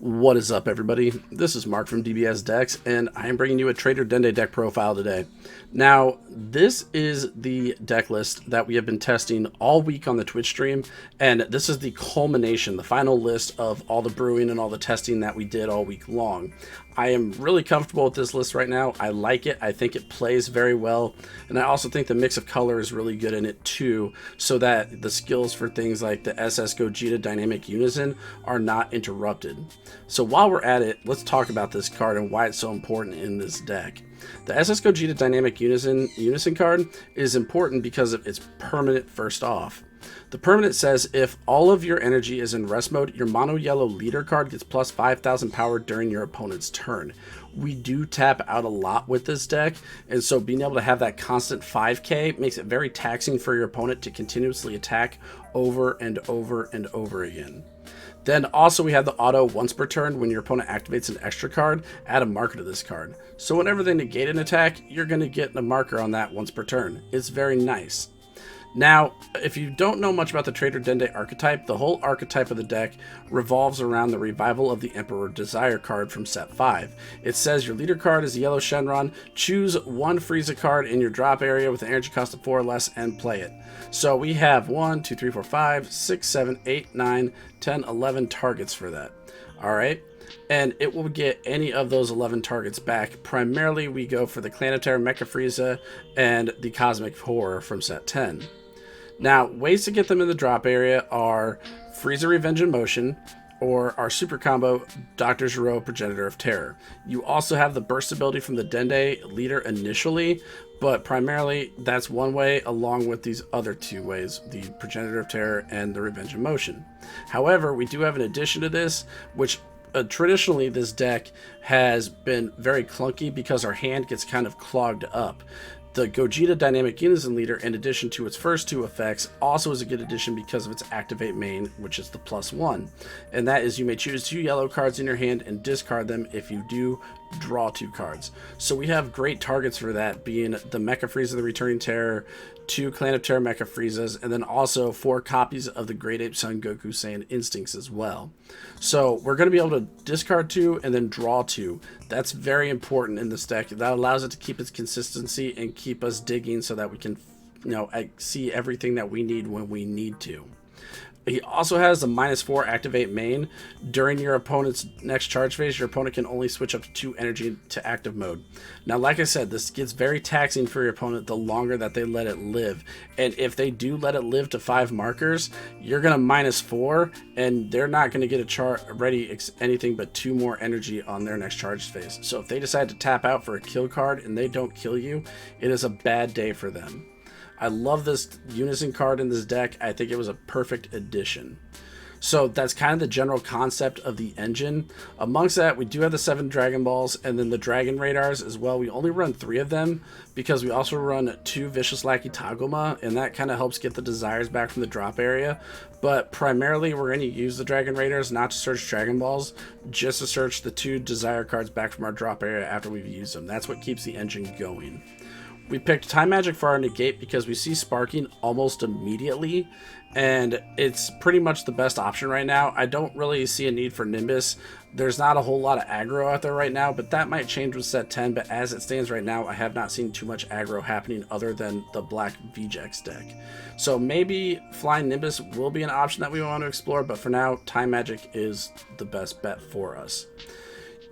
What is up, everybody? This is Mark from DBS Decks, and I am bringing you a Traitor Dende deck profile today. Now, this is the deck list that we have been testing all week on the Twitch stream, and this is the culmination, the final list of all the brewing and all the testing that we did all week long. I am really comfortable with this list right now. I like it. I think it plays very well, and I also think the mix of color is really good in it too, so that the skills for things like the SS Gogeta Dynamic Unison are not interrupted. So while we're at it, let's talk about this card and why it's so important in this deck. The SS Gogeta Dynamic Unison card is important because of its permanent first off. The permanent says if all of your energy is in rest mode, your mono yellow leader card gets plus 5,000 power during your opponent's turn. We do tap out a lot with this deck, and so being able to have that constant 5k makes it very taxing for your opponent to continuously attack over and over and over again. Then also we have the auto once per turn. When your opponent activates an extra card, add a marker to this card. So whenever they negate an attack, you're going to get a marker on that once per turn. It's very nice. Now, if you don't know much about the Traitor Dende archetype, the whole archetype of the deck revolves around the Revival of the Emperor Desire card from set 5. It says your leader card is a yellow Shenron. Choose one Frieza card in your drop area with an energy cost of 4 or less and play it. So we have 1, 2, 3, 4, 5, 6, 7, 8, 9, 10, 11 targets for that. Alright? And it will get any of those 11 targets back. Primarily, we go for the Clanetary Mecha Frieza and the Cosmic Horror from set 10. Now, ways to get them in the drop area are Frieza Revenge in Motion, or our super combo, Dr. Gero, Progenitor of Terror. You also have the burst ability from the Dende leader initially, but primarily that's one way along with these other two ways, the Progenitor of Terror and the Revenge in Motion. However, we do have an addition to this, which traditionally this deck has been very clunky because our hand gets kind of clogged up. The Gogeta Dynamic Unison leader, in addition to its first two effects, also is a good addition because of its activate main, which is the +1. And that is you may choose 2 yellow cards in your hand and discard them. If you do, draw 2 cards. So we have great targets for that, being the Mecha Frieza, the Returning Terror, 2 Clan of Terror Mecha Friezas, and then also 4 copies of the Great Ape Son Goku Saiyan Instincts as well. So we're going to be able to discard 2 and then draw 2. That's very important in this deck. That allows it to keep its consistency and keep us digging so that we can, see everything that we need when we need to. He also has a -4 activate main. During your opponent's next charge phase, your opponent can only switch up to 2 energy to active mode. Now, like I said, this gets very taxing for your opponent the longer that they let it live. And if they do let it live to 5 markers, you're going to -4, and they're not going to get anything but 2 more energy on their next charge phase. So if they decide to tap out for a kill card and they don't kill you, it is a bad day for them. I love this Unison card in this deck. I think it was a perfect addition. So that's kind of the general concept of the engine. Amongst that, we do have the 7 Dragon Balls and then the Dragon Radars as well. We only run 3 of them because we also run 2 Vicious Lackey Tagoma, and that kind of helps get the desires back from the drop area. But primarily, we're going to use the Dragon Raiders not to search Dragon Balls, just to search the 2 desire cards back from our drop area after we've used them. That's what keeps the engine going. We picked Time Magic for our negate because we see sparking almost immediately, and it's pretty much the best option right now. I don't really see a need for Nimbus. There's not a whole lot of aggro out there right now, but that might change with set 10, but as it stands right now, I have not seen too much aggro happening other than the black VJX deck. So maybe Flying Nimbus will be an option that we want to explore, but for now, Time Magic is the best bet for us.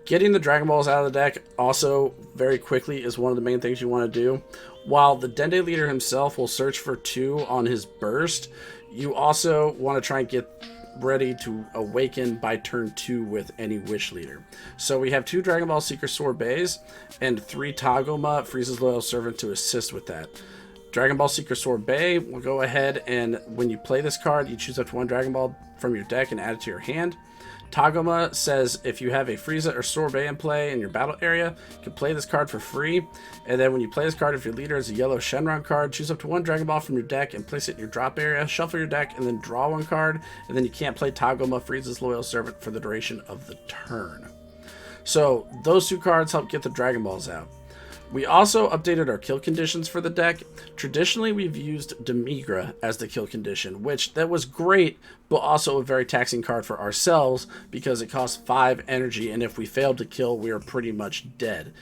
Getting the Dragon Balls out of the deck also very quickly is one of the main things you want to do. While the Dende leader himself will search for 2 on his burst, you also want to try and get ready to awaken by turn 2 with any Wish leader. So we have 2 Dragon Ball Seeker Sorbays and 3 Tagoma Frieza's Loyal Servant to assist with that. Dragon Ball Seeker Sorbet will go ahead, and when you play this card, you choose up to 1 Dragon Ball from your deck and add it to your hand. Tagoma says if you have a Frieza or Sorbet in play in your battle area, you can play this card for free. And then when you play this card, if your leader is a yellow Shenron card, choose up to 1 Dragon Ball from your deck and place it in your drop area, shuffle your deck, and then draw 1 card. And then you can't play Tagoma Frieza's Loyal Servant for the duration of the turn. So those 2 cards help get the Dragon Balls out. We also updated our kill conditions for the deck. Traditionally, we've used Demigra as the kill condition, which that was great, but also a very taxing card for ourselves because it costs 5 energy, and if we failed to kill, we are pretty much dead.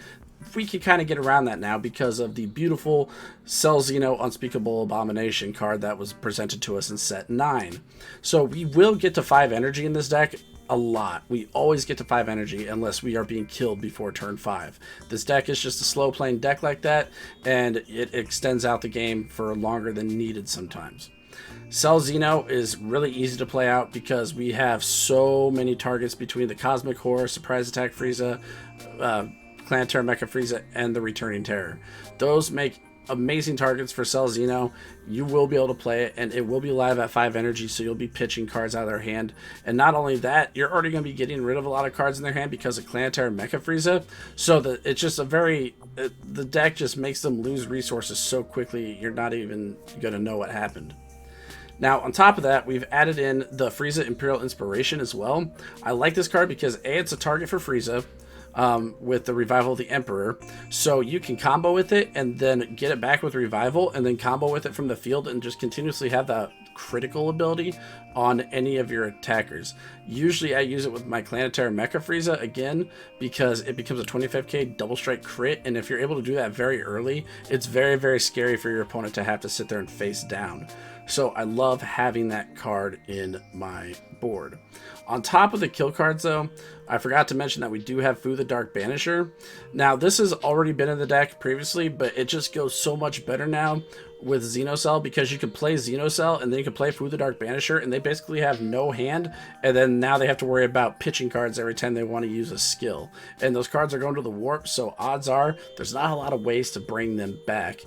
We can kind of get around that now because of the beautiful Selzino Unspeakable Abomination card that was presented to us in set 9. So we will get to 5 energy in this deck a lot. We always get to 5 energy unless we are being killed before turn 5. This deck is just a slow playing deck like that, and it extends out the game for longer than needed sometimes. Selzino is really easy to play out because we have so many targets between the Cosmic Horror, Surprise Attack Frieza, Clan Terror Mecha Frieza, and the Returning Terror. Those make amazing targets for Selzino. You will be able to play it, and it will be live at 5 energy, so you'll be pitching cards out of their hand. And not only that, you're already going to be getting rid of a lot of cards in their hand because of Clan Terror Mecha Frieza. So it's just the deck just makes them lose resources so quickly, you're not even going to know what happened. Now, on top of that, we've added in the Frieza Imperial Inspiration as well. I like this card because A, it's a target for Frieza, with the Revival of the Emperor, so you can combo with it and then get it back with Revival and then combo with it from the field and just continuously have that critical ability on any of your attackers. Usually I use it with my Clan Terror Mecha Frieza again because it becomes a 25k double strike crit, and if you're able to do that very early, it's very, very scary for your opponent to have to sit there and face down. So I love having that card in my board. On top of the kill cards though, I forgot to mention that we do have Fu the Dark Banisher. Now this has already been in the deck previously, but it just goes so much better now with Xenocell because you can play Xenocell and then you can play Fu the Dark Banisher, and they basically have no hand, and then now they have to worry about pitching cards every time they want to use a skill. And those cards are going to the warp, so odds are there's not a lot of ways to bring them back.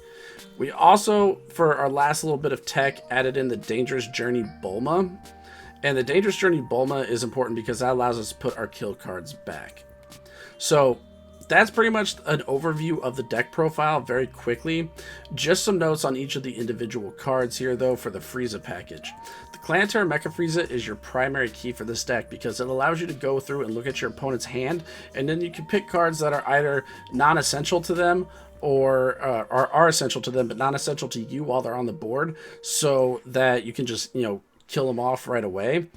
We also, for our last little bit of tech, added in the Dangerous Journey Bulma. And the Dangerous Journey Bulma is important because that allows us to put our kill cards back. So that's pretty much an overview of the deck profile very quickly. Just some notes on each of the individual cards here though for the Frieza package. The Clan Terror Mecha Frieza is your primary key for this deck because it allows you to go through and look at your opponent's hand, and then you can pick cards that are either non-essential to them or are essential to them but not essential to you while they're on the board, so that you can just, kill them off right away.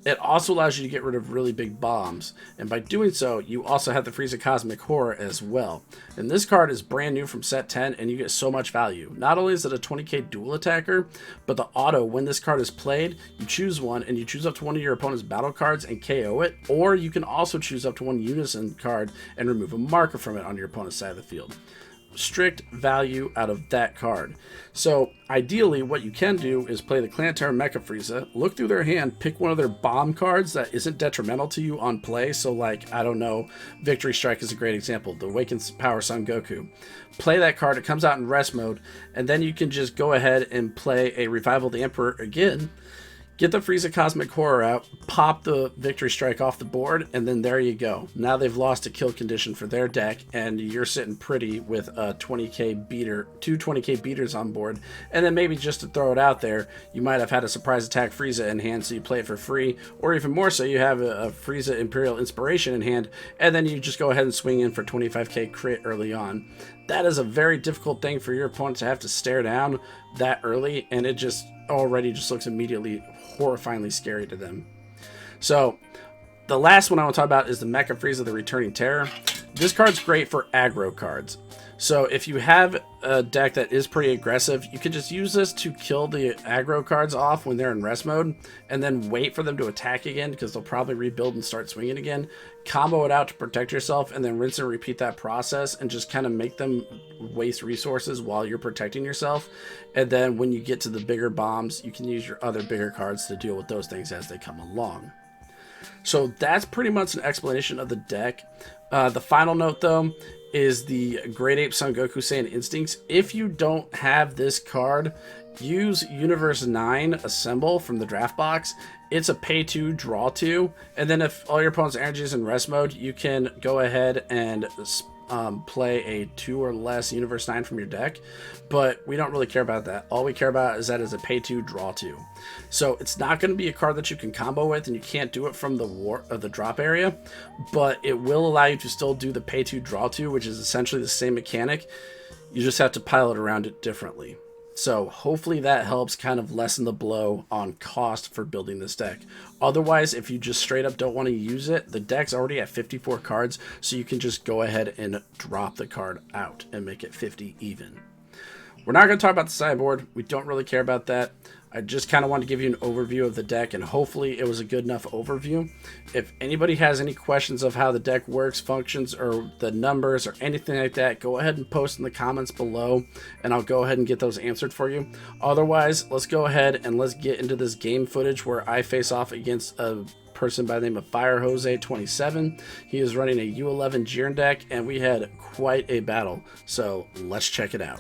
It also allows you to get rid of really big bombs, and by doing so, you also have the Frieza Cosmic Horror as well. And this card is brand new from set 10, and you get so much value. Not only is it a 20k dual attacker, but the auto, when this card is played, you choose one, and you choose up to one of your opponent's battle cards and KO it, or you can also choose up to one Unison card and remove a marker from it on your opponent's side of the field. Strict value out of that card. So ideally what you can do is play the Clan Terror Mecha Frieza, look through their hand, pick one of their bomb cards that isn't detrimental to you on play. So like, I don't know, Victory Strike is a great example, the Awakened Power Son Goku. Play that card, it comes out in rest mode, and then you can just go ahead and play a Revival of the Emperor again. Get the Frieza Cosmic Horror out, pop the Victory Strike off the board, and then there you go. Now they've lost a kill condition for their deck, and you're sitting pretty with a 20k beater, 2 20k beaters on board. And then maybe just to throw it out there, you might have had a Surprise Attack Frieza in hand, so you play it for free, or even more so, you have a Frieza Imperial Inspiration in hand, and then you just go ahead and swing in for 25k crit early on. That is a very difficult thing for your opponent to have to stare down that early, and it just already just looks immediately horrifyingly scary to them. So the last one I want to talk about is the Mecha Frieza, the Returning Terror. This card's great for aggro cards. So if you have a deck that is pretty aggressive, you can just use this to kill the aggro cards off when they're in rest mode, and then wait for them to attack again because they'll probably rebuild and start swinging again. Combo it out to protect yourself, and then rinse and repeat that process and just kind of make them waste resources while you're protecting yourself. And then when you get to the bigger bombs, you can use your other bigger cards to deal with those things as they come along. So that's pretty much an explanation of the deck. The final note though is the Great Ape Son Goku Saiyan Instincts. If you don't have this card, use Universe 9 Assemble from the draft box. It's a pay 2, draw 2, and then if all your opponent's energy is in rest mode, you can go ahead and play a 2 or less Universe 9 from your deck, but we don't really care about that. All we care about is that it's a pay 2, draw 2. So it's not going to be a card that you can combo with, and you can't do it from the drop area, but it will allow you to still do the pay 2, draw 2, which is essentially the same mechanic. You just have to pilot around it differently. So hopefully that helps kind of lessen the blow on cost for building this deck. Otherwise, if you just straight up don't want to use it, the deck's already at 54 cards, so you can just go ahead and drop the card out and make it 50 even. We're not going to talk about the sideboard. We don't really care about that. I just kind of wanted to give you an overview of the deck, and hopefully it was a good enough overview. If anybody has any questions of how the deck works, functions, or the numbers, or anything like that, go ahead and post in the comments below, and I'll go ahead and get those answered for you. Otherwise, let's go ahead and let's get into this game footage where I face off against a person by the name of Fire Jose 27. He is running a U11 Jiren deck, and we had quite a battle. So let's check it out.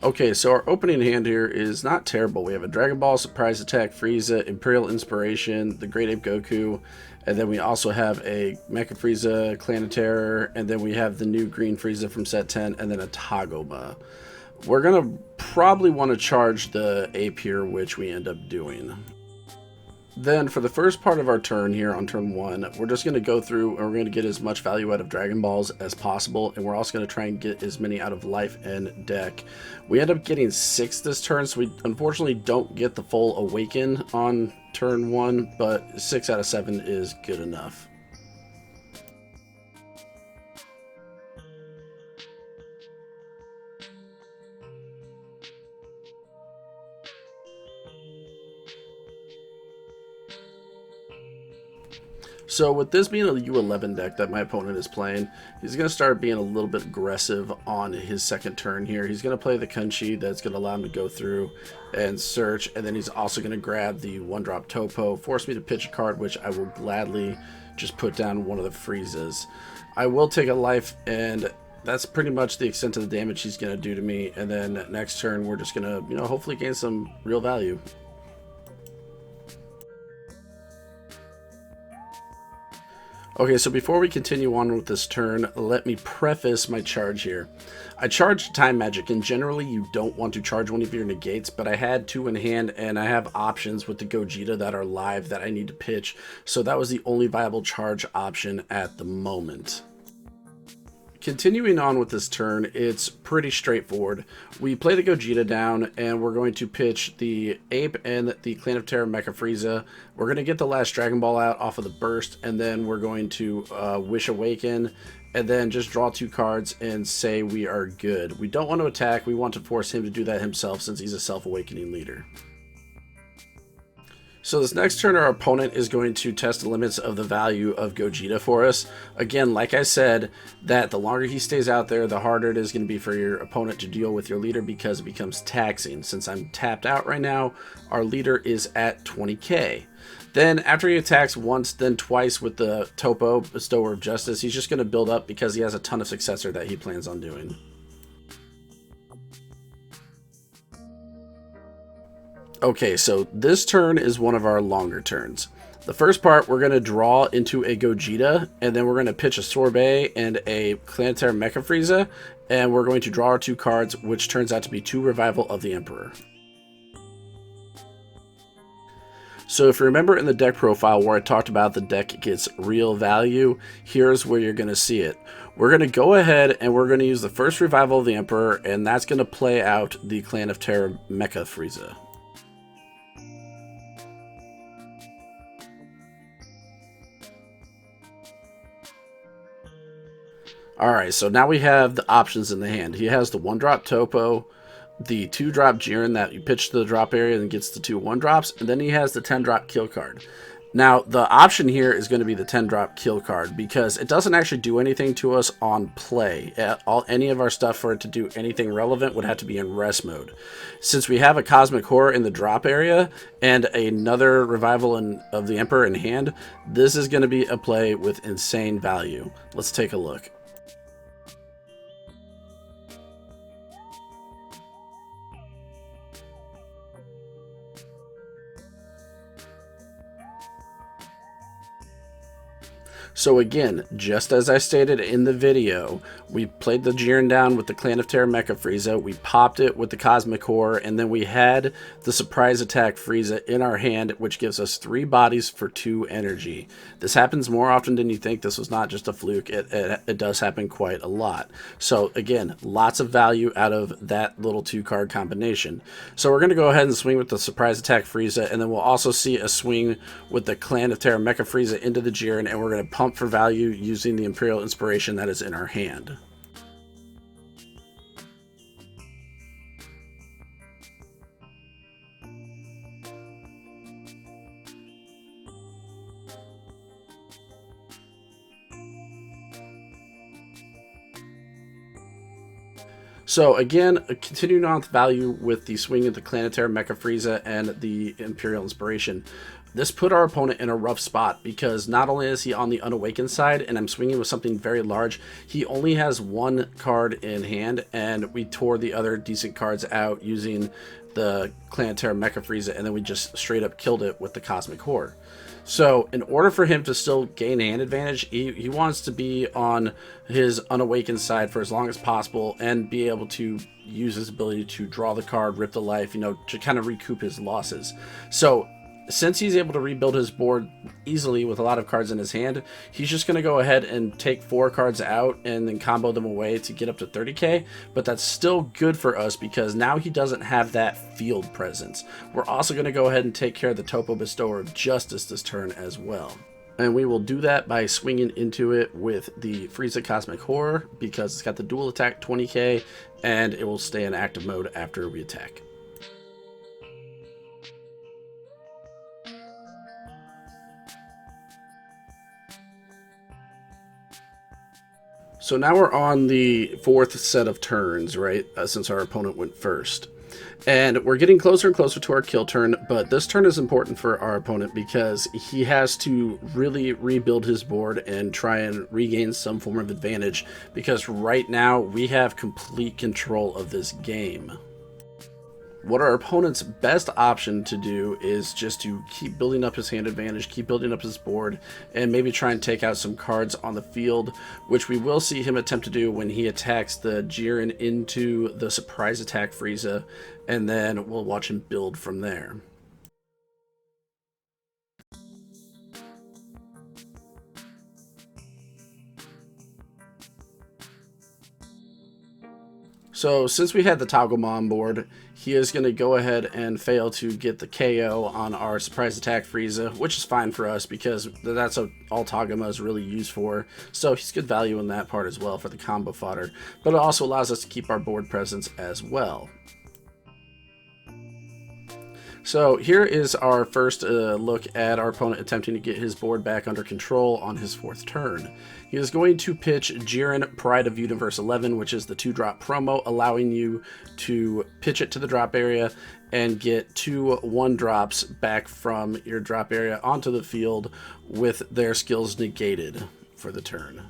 Okay, so our opening hand here is not terrible. We have a Dragon Ball, Surprise Attack, Frieza, Imperial Inspiration, the Great Ape Goku, and then we also have a Mecha Frieza, Clan of Terror, and then we have the new Green Frieza from set 10, and then a Tagoma. We're going to probably want to charge the Ape here, which we end up doing. Then for the first part of our turn here on turn 1, we're just going to go through and we're going to get as much value out of Dragon Balls as possible, and we're also going to try and get as many out of life and deck. We end up getting 6 this turn, so we unfortunately don't get the full Awaken on turn 1, but 6 out of 7 is good enough. So with this being a U11 deck that my opponent is playing, he's going to start being a little bit aggressive on his second turn here. He's going to play the Kunchi that's going to allow him to go through and search, and then he's also going to grab the 1-drop Topo, force me to pitch a card, which I will gladly just put down one of the Friezas. I will take a life, and that's pretty much the extent of the damage he's going to do to me, and then next turn we're just going to, hopefully gain some real value. Okay, so before we continue on with this turn, let me preface my charge here. I charged Time Magic, and generally you don't want to charge one of your negates, but I had 2 in hand, and I have options with the Gogeta that are live that I need to pitch, so that was the only viable charge option at the moment. Continuing on with this turn, it's pretty straightforward. We play the Gogeta down, and we're going to pitch the Ape and the Clan of Terror Mecha Frieza. We're going to get the last Dragon Ball out off of the burst, and then we're going to Wish Awaken, and then just draw 2 cards and say we are good. We don't want to attack. We want to force him to do that himself since he's a self-awakening leader. So this next turn, our opponent is going to test the limits of the value of Gogeta for us. Again, like I said, that the longer he stays out there, the harder it is going to be for your opponent to deal with your leader because it becomes taxing. Since I'm tapped out right now, our leader is at 20k. Then after he attacks once, then twice with the Topo, Bestower of Justice, he's just going to build up because he has a ton of Successor that he plans on doing. Okay, so this turn is one of our longer turns. The first part, we're going to draw into a Gogeta, and then we're going to pitch a Sorbet and a Clan of Terror Mecha Frieza, and we're going to draw our 2 cards, which turns out to be 2 Revival of the Emperor. So if you remember in the deck profile where I talked about the deck gets real value, here's where you're going to see it. We're going to go ahead and we're going to use the first Revival of the Emperor, and that's going to play out the Clan of Terror Mecha Frieza. Alright, so now we have the options in the hand. He has the 1-drop Topo, the 2-drop Jiren that you pitch to the drop area and gets the 2 1-drops, and then he has the 10-drop kill card. Now, the option here is going to be the 10-drop kill card because it doesn't actually do anything to us on play. Any of our stuff for it to do anything relevant would have to be in rest mode. Since we have a Cosmic Horror in the drop area and another Revival of the Emperor in hand, this is going to be a play with insane value. Let's take a look. So again, just as I stated in the video, we played the Jiren down with the Clan of Terror Mecha Frieza, we popped it with the Cosmic Core, and then we had the Surprise Attack Frieza in our hand, which gives us 3 bodies for 2 energy. This happens more often than you think. This was not just a fluke. It does happen quite a lot. So again, lots of value out of that little 2-card combination. So we're going to go ahead and swing with the Surprise Attack Frieza, and then we'll also see a swing with the Clan of Terror Mecha Frieza into the Jiren, and we're going to pump for value using the Imperial Inspiration that is in our hand. So again, continuing on with value with the swing of the Clan of Terror Mecha Frieza and the Imperial Inspiration. This put our opponent in a rough spot because not only is he on the unawakened side and I'm swinging with something very large, he only has 1 card in hand, and we tore the other decent cards out using the Clan of Terror Mecha Frieza, and then we just straight up killed it with the Cosmic Core. So in order for him to still gain hand advantage, he wants to be on his unawakened side for as long as possible and be able to use his ability to draw the card, rip the life, you know, to kind of recoup his losses. So since he's able to rebuild his board easily with a lot of cards in his hand, he's just going to go ahead and take 4 cards out and then combo them away to get up to 30k. But that's still good for us because now he doesn't have that field presence. We're also going to go ahead and take care of the Topo Bestower of Justice this turn as well. And we will do that by swinging into it with the Frieza Cosmic Horror because it's got the dual attack 20k and it will stay in active mode after we attack. So now we're on the 4th set of turns, right? Since our opponent went first. And we're getting closer and closer to our kill turn, but this turn is important for our opponent because he has to really rebuild his board and try and regain some form of advantage because right now we have complete control of this game. What our opponent's best option to do is just to keep building up his hand advantage, keep building up his board, and maybe try and take out some cards on the field, which we will see him attempt to do when he attacks the Jiren into the Surprise Attack Frieza, and then we'll watch him build from there. So since we had the Toggle on board, he is going to go ahead and fail to get the KO on our Surprise Attack Frieza, which is fine for us because that's what all Togama is really used for. So he's good value in that part as well for the combo fodder, but it also allows us to keep our board presence as well. So here is our first look at our opponent attempting to get his board back under control on his 4th turn. He is going to pitch Jiren Pride of Universe 11, which is the 2-drop promo, allowing you to pitch it to the drop area and get 2 1-drops back from your drop area onto the field with their skills negated for the turn.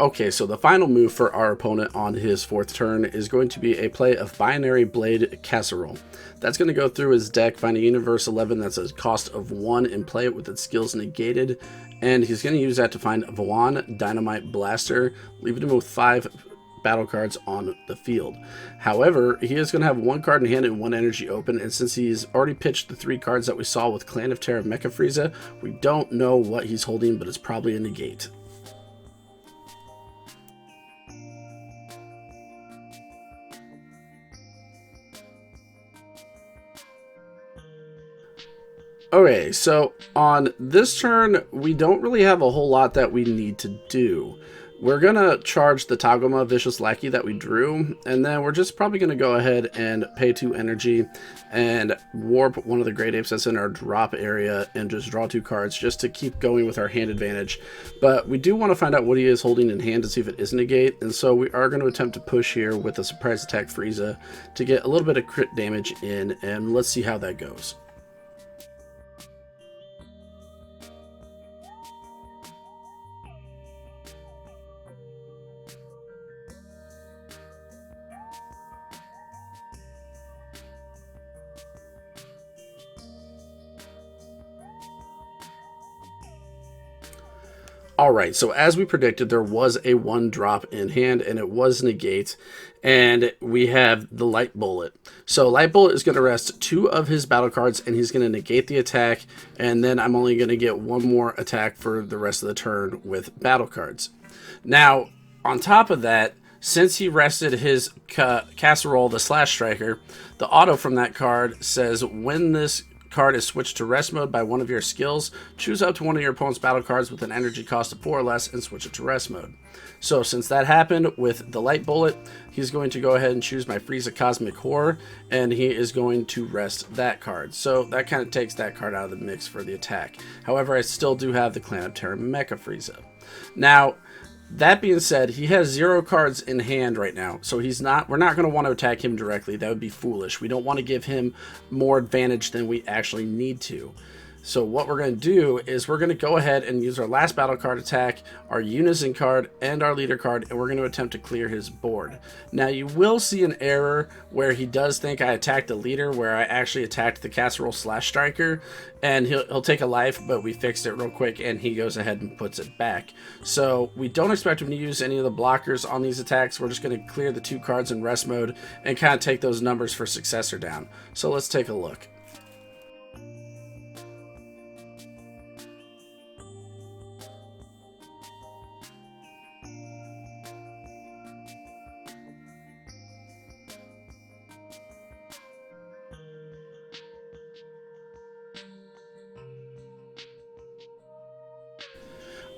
Okay, so the final move for our opponent on his 4th turn is going to be a play of Binary Blade Casserole. That's going to go through his deck, find a Universe 11 that's a cost of 1 and play it with its skills negated, and he's going to use that to find Vaughn Dynamite Blaster, leaving him with 5 battle cards on the field. However, he is going to have 1 card in hand and 1 energy open, and since he's already pitched the 3 cards that we saw with Clan of Terror Mecha Frieza, we don't know what he's holding, but it's probably a negate. Okay, so on this turn, we don't really have a whole lot that we need to do. We're going to charge the Tagoma Vicious Lackey that we drew, and then we're just probably going to go ahead and pay 2 energy and warp one of the Great Apes that's in our drop area and just draw 2 cards just to keep going with our hand advantage. But we do want to find out what he is holding in hand to see if it is a negate, and so we are going to attempt to push here with the Surprise Attack Frieza to get a little bit of crit damage in, and let's see how that goes. Alright, so as we predicted, there was a 1-drop in hand, and it was negate, and we have the Light Bullet. So Light Bullet is going to rest 2 of his battle cards, and he's going to negate the attack, and then I'm only going to get 1 more attack for the rest of the turn with battle cards. Now, on top of that, since he rested his Casserole, the Slash Striker, the auto from that card says when this card is switched to rest mode by one of your skills, choose up to one of your opponent's battle cards with an energy cost of 4 or less and switch it to rest mode. So since that happened with the Light Bullet, he's going to go ahead and choose my Frieza Cosmic Horror, and he is going to rest that card. So that kind of takes that card out of the mix for the attack. However, I still do have the Clan of Terra Mecha Frieza. Now, that being said, he has 0 cards in hand right now, so we're not going to want to attack him directly. That would be foolish. We don't want to give him more advantage than we actually need to. So what we're going to do is we're going to go ahead and use our last battle card attack, our Unison card, and our leader card, and we're going to attempt to clear his board. Now you will see an error where he does think I attacked the leader, where I actually attacked the Casserole Slash Striker, and he'll take a life, but we fixed it real quick, and he goes ahead and puts it back. So we don't expect him to use any of the blockers on these attacks. We're just going to clear the 2 cards in rest mode and kind of take those numbers for successor down. So let's take a look.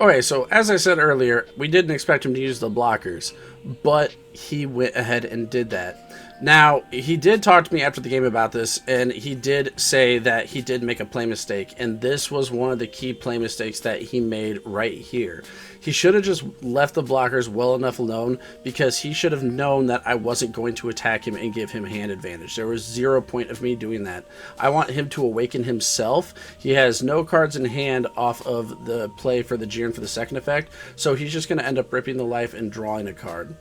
Okay, so as I said earlier, we didn't expect him to use the blockers, but he went ahead and did that. Now, he did talk to me after the game about this, and he did say that he did make a play mistake, and this was one of the key play mistakes that he made right here. He should have just left the blockers well enough alone, because he should have known that I wasn't going to attack him and give him hand advantage. There was 0 point of me doing that. I want him to awaken himself. He has no cards in hand off of the play for the Jiren for the second effect, so he's just going to end up ripping the life and drawing a card.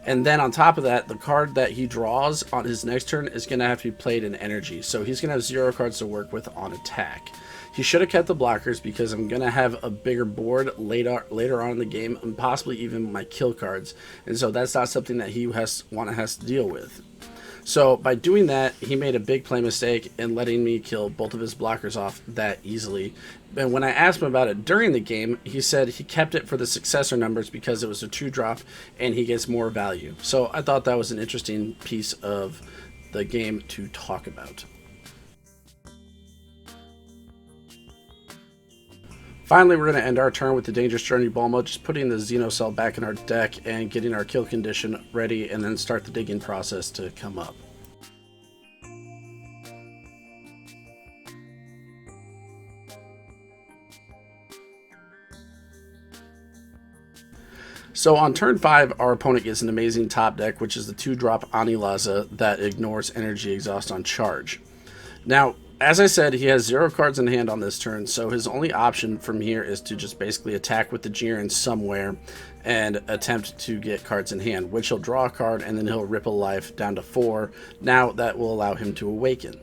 And then on top of that, the card that he draws on his next turn is going to have to be played in energy. So he's going to have 0 cards to work with on attack. He should have kept the blockers because I'm going to have a bigger board later on in the game, and possibly even my kill cards. And so that's not something that he has to deal with. So by doing that, he made a big play mistake in letting me kill both of his blockers off that easily. And when I asked him about it during the game, he said he kept it for the successor numbers because it was a 2-drop and he gets more value. So I thought that was an interesting piece of the game to talk about. Finally, we're going to end our turn with the Dangerous Journey Ball mode, just putting the Xeno Cell back in our deck and getting our kill condition ready, and then start the digging process to come up. So on turn 5, our opponent gets an amazing top deck, which is the 2-drop Anilaza that ignores energy exhaust on charge. Now, as I said, he has 0 cards in hand on this turn, so his only option from here is to just basically attack with the Jiren somewhere and attempt to get cards in hand, which he'll draw a card and then he'll rip a life down to 4. Now that will allow him to awaken.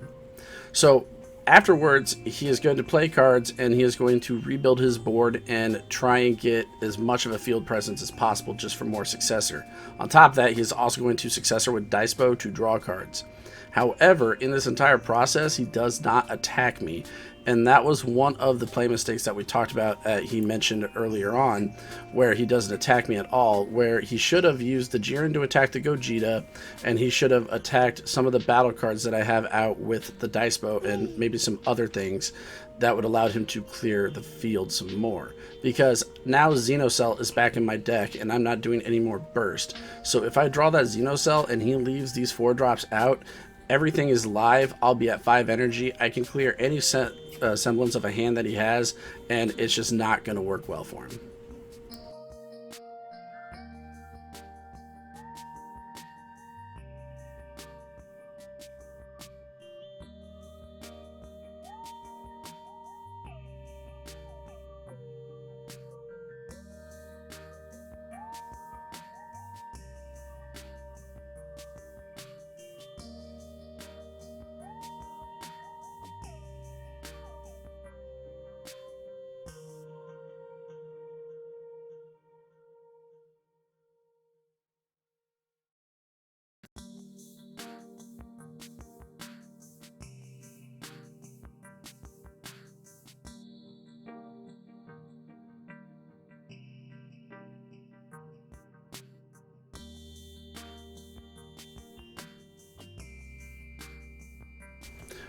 So afterwards, he is going to play cards and he is going to rebuild his board and try and get as much of a field presence as possible just for more successor. On top of that, he is also going to successor with Dice Bow to draw cards. However, in this entire process, he does not attack me, and that was one of the play mistakes that we talked about, he mentioned earlier on, where he doesn't attack me at all, where he should have used the Jiren to attack the Gogeta, and he should have attacked some of the battle cards that I have out with the Dice Bow and maybe some other things that would allow him to clear the field some more. Because now Xenocell is back in my deck and I'm not doing any more burst. So if I draw that Xenocell and he leaves these 4-drops out, everything is live. I'll be at 5 energy. I can clear any semblance of a hand that he has, and it's just not going to work well for him.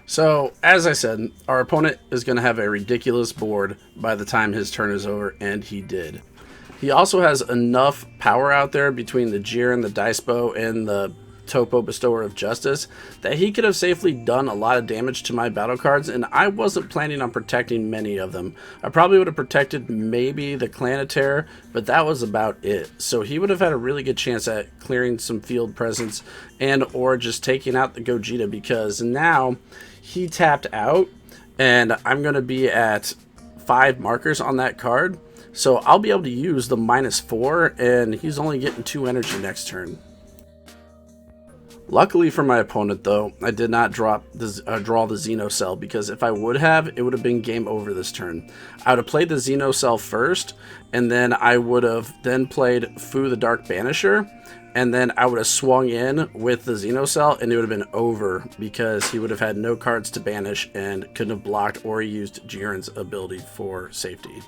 So, as I said, our opponent is going to have a ridiculous board by the time his turn is over, and he did. He also has enough power out there between the Jiren, the Dice Bow, and the Topo Bestower of Justice that he could have safely done a lot of damage to my battle cards, and I wasn't planning on protecting many of them. I probably would have protected maybe the Clan of Terror, but that was about it. So he would have had a really good chance at clearing some field presence and or just taking out the Gogeta, because now he tapped out and I'm going to be at 5 markers on that card. So I'll be able to use the -4, and he's only getting 2 energy next turn. Luckily for my opponent, though, I did not draw the Xeno Cell, because if I would have, it would have been game over this turn. I would have played the Xeno Cell first, and then I would have then played Fu the Dark Banisher, and then I would have swung in with the Xeno Cell, and it would have been over, because he would have had no cards to banish and couldn't have blocked or used Jiren's ability for safety.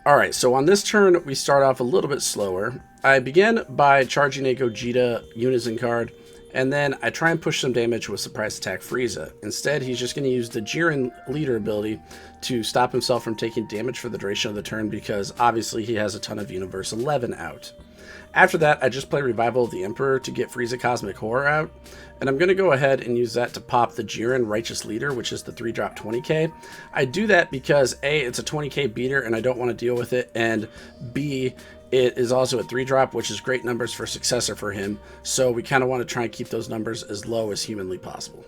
Alright, so on this turn, we start off a little bit slower. I begin by charging a Gogeta Unison card, and then I try and push some damage with Surprise Attack Frieza. Instead, he's just going to use the Jiren Leader ability to stop himself from taking damage for the duration of the turn, because obviously he has a ton of Universe 11 out. After that, I just play Revival of the Emperor to get Frieza Cosmic Horror out, and I'm going to go ahead and use that to pop the Jiren Righteous Leader, which is the 3-drop 20k. I do that because A, it's a 20k beater and I don't want to deal with it, and B, it is also a 3-drop, which is great numbers for Successor for him, so we kind of want to try and keep those numbers as low as humanly possible.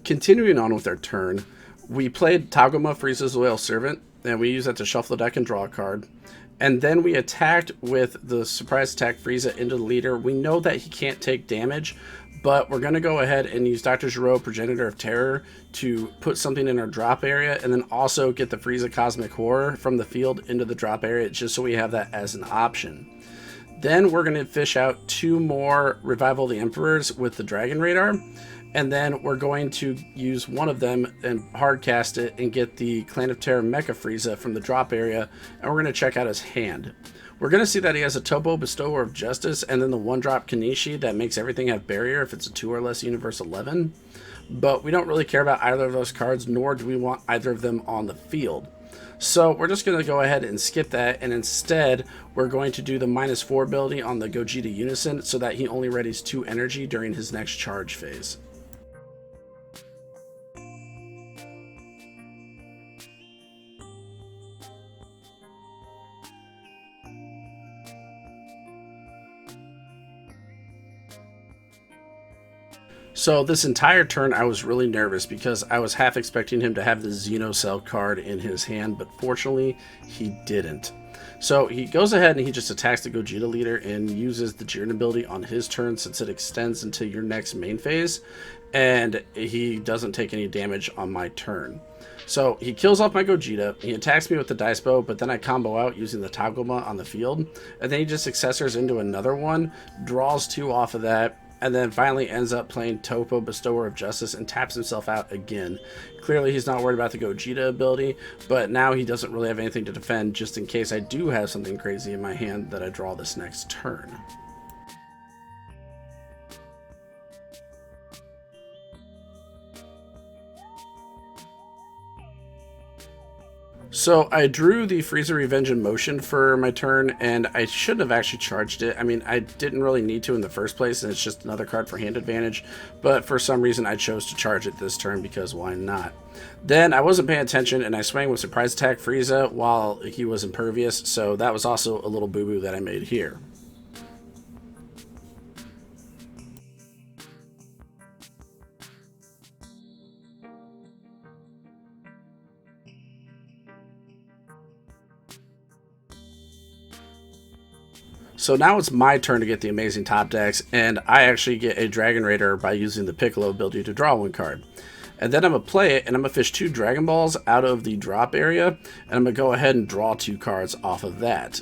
Continuing on with our turn, we played Tagoma, Frieza's Loyal Servant, and we used that to shuffle the deck and draw a card. And then we attacked with the Surprise Attack Frieza into the leader. We know that he can't take damage, but we're going to go ahead and use Dr. Gero, Progenitor of Terror, to put something in our drop area, and then also get the Frieza Cosmic Horror from the field into the drop area, just so we have that as an option. Then we're going to fish out 2 more Revival of the Emperors with the Dragon Radar, and then we're going to use one of them and hard cast it and get the Clan of Terror Mecha Frieza from the drop area, and we're going to check out his hand. We're going to see that he has a Topo Bestower of Justice, and then the 1-drop Kanishi that makes everything have barrier if it's a 2 or less Universe 11, but we don't really care about either of those cards, nor do we want either of them on the field. So we're just going to go ahead and skip that, and instead we're going to do the -4 ability on the Gogeta Unison so that he only readies 2 energy during his next charge phase. So this entire turn I was really nervous because I was half expecting him to have the Xeno Cell card in his hand, but fortunately he didn't. So he goes ahead and he just attacks the Gogeta leader and uses the Jiren ability on his turn, since it extends into your next main phase, and he doesn't take any damage on my turn. So he kills off my Gogeta, he attacks me with the Dice Bow, but then I combo out using the Tagoma on the field, and then he just successors into another one, draws 2 off of that, and then finally ends up playing Topo Bestower of Justice and taps himself out again. Clearly he's not worried about the Gogeta ability, but now he doesn't really have anything to defend, just in case I do have something crazy in my hand that I draw this next turn. So I drew the Frieza Revenge in motion for my turn, and I shouldn't have actually charged it. I mean, I didn't really need to in the first place, and it's just another card for hand advantage, but for some reason I chose to charge it this turn because why not? Then I wasn't paying attention, and I swang with Surprise Attack Frieza while he was impervious, so that was also a little boo-boo that I made here. So now it's my turn to get the amazing top decks, and I actually get a Dragon Raider by using the Piccolo ability to draw 1 card. And then I'm going to play it, and I'm going to fish 2 Dragon Balls out of the drop area, and I'm going to go ahead and draw 2 cards off of that.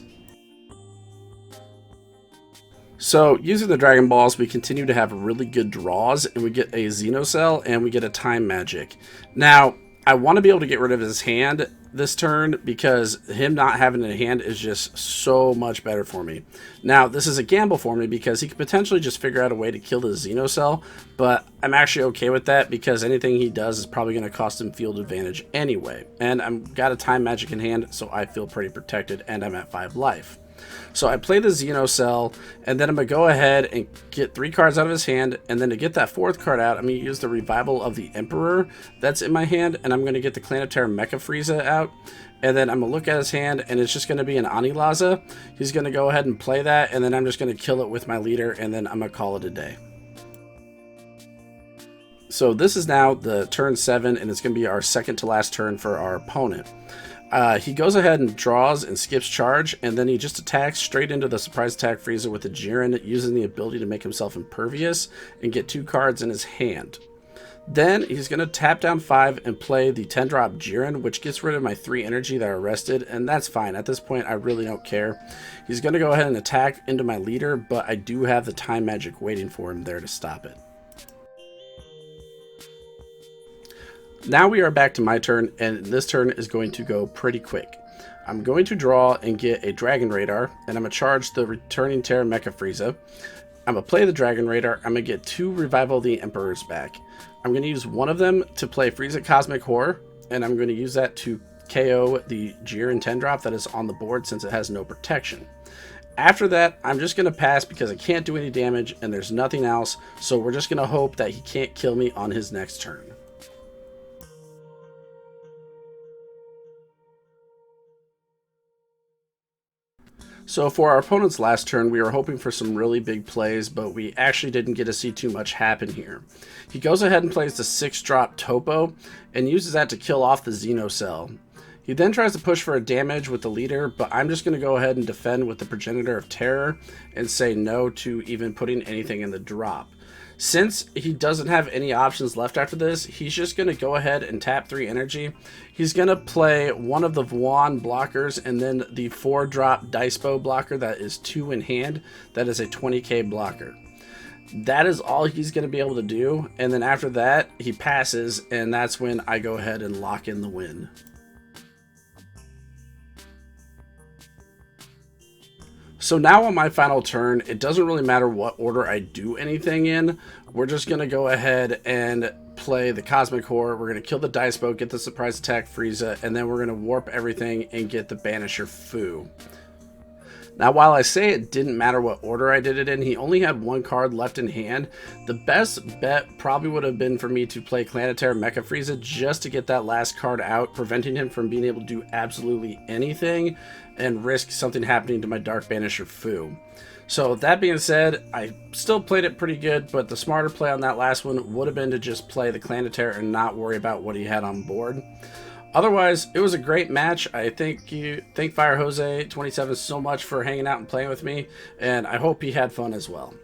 So, using the Dragon Balls, we continue to have really good draws, and we get a Xenocell, and we get a Time Magic. Now, I want to be able to get rid of his hand this turn, because him not having a hand is just so much better for me. Now, this is a gamble for me, because he could potentially just figure out a way to kill the Xenocell, but I'm actually okay with that, because anything he does is probably going to cost him field advantage anyway. And I've got a Time Magic in hand, so I feel pretty protected, and I'm at 5 life. So I play the Xenocell, and then I'm going to go ahead and get 3 cards out of his hand, and then to get that 4th card out, I'm going to use the Revival of the Emperor that's in my hand, and I'm going to get the Planetary Mecha Frieza out, and then I'm going to look at his hand, and it's just going to be an Anilaza. He's going to go ahead and play that, and then I'm just going to kill it with my leader, and then I'm going to call it a day. So this is now the turn 7, and it's going to be our second to last turn for our opponent. He goes ahead and draws and skips charge, and then he just attacks straight into the surprise attack Frieza with the Jiren, using the ability to make himself impervious and get 2 cards in his hand. Then he's going to tap down 5 and play the 10-drop Jiren, which gets rid of my 3 energy that are rested, and that's fine. At this point, I really don't care. He's going to go ahead and attack into my leader, but I do have the Time Magic waiting for him there to stop it. Now we are back to my turn, and this turn is going to go pretty quick. I'm going to draw and get a Dragon Radar, and I'm going to charge the returning Terra Mecha Frieza. I'm going to play the Dragon Radar. I'm going to get 2 Revival of the Emperors back. I'm going to use one of them to play Frieza Cosmic Horror, and I'm going to use that to KO the Jiren 10-drop that is on the board since it has no protection. After that, I'm just going to pass because I can't do any damage, and there's nothing else, so we're just going to hope that he can't kill me on his next turn. So for our opponent's last turn, we were hoping for some really big plays, but we actually didn't get to see too much happen here. He goes ahead and plays the 6-drop Topo, and uses that to kill off the Xenocell. He then tries to push for a damage with the leader, but I'm just going to go ahead and defend with the Progenitor of Terror, and say no to even putting anything in the drop. Since he doesn't have any options left after this, he's just going to go ahead and tap 3 energy. He's going to play one of the Vuan blockers, and then the 4-drop Dice-Bow blocker that is 2 in hand. That is a 20k blocker. That is all he's going to be able to do, and then after that, he passes, and that's when I go ahead and lock in the win. So now on my final turn, it doesn't really matter what order I do anything in. We're just going to go ahead and play the Cosmic Horror. We're going to kill the Dice Bow, get the surprise attack Frieza, and then we're going to warp everything and get the Banisher Fu. Now, while I say it didn't matter what order I did it in, he only had 1 card left in hand. The best bet probably would have been for me to play Planetary Mecha Frieza just to get that last card out, preventing him from being able to do absolutely anything and risk something happening to my Dark Banisher Fu. So that being said, I still played it pretty good, but the smarter play on that last one would have been to just play the Planetary and not worry about what he had on board. Otherwise, it was a great match. I thank Fire Jose 27 so much for hanging out and playing with me, and I hope he had fun as well.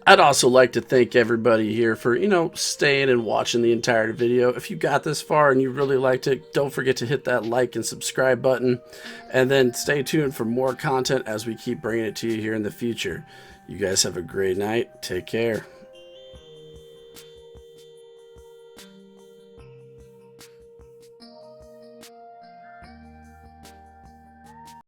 I'd also like to thank everybody here for, staying and watching the entire video. If you got this far and you really liked it, don't forget to hit that like and subscribe button, and then stay tuned for more content as we keep bringing it to you here in the future. You guys have a great night. Take care.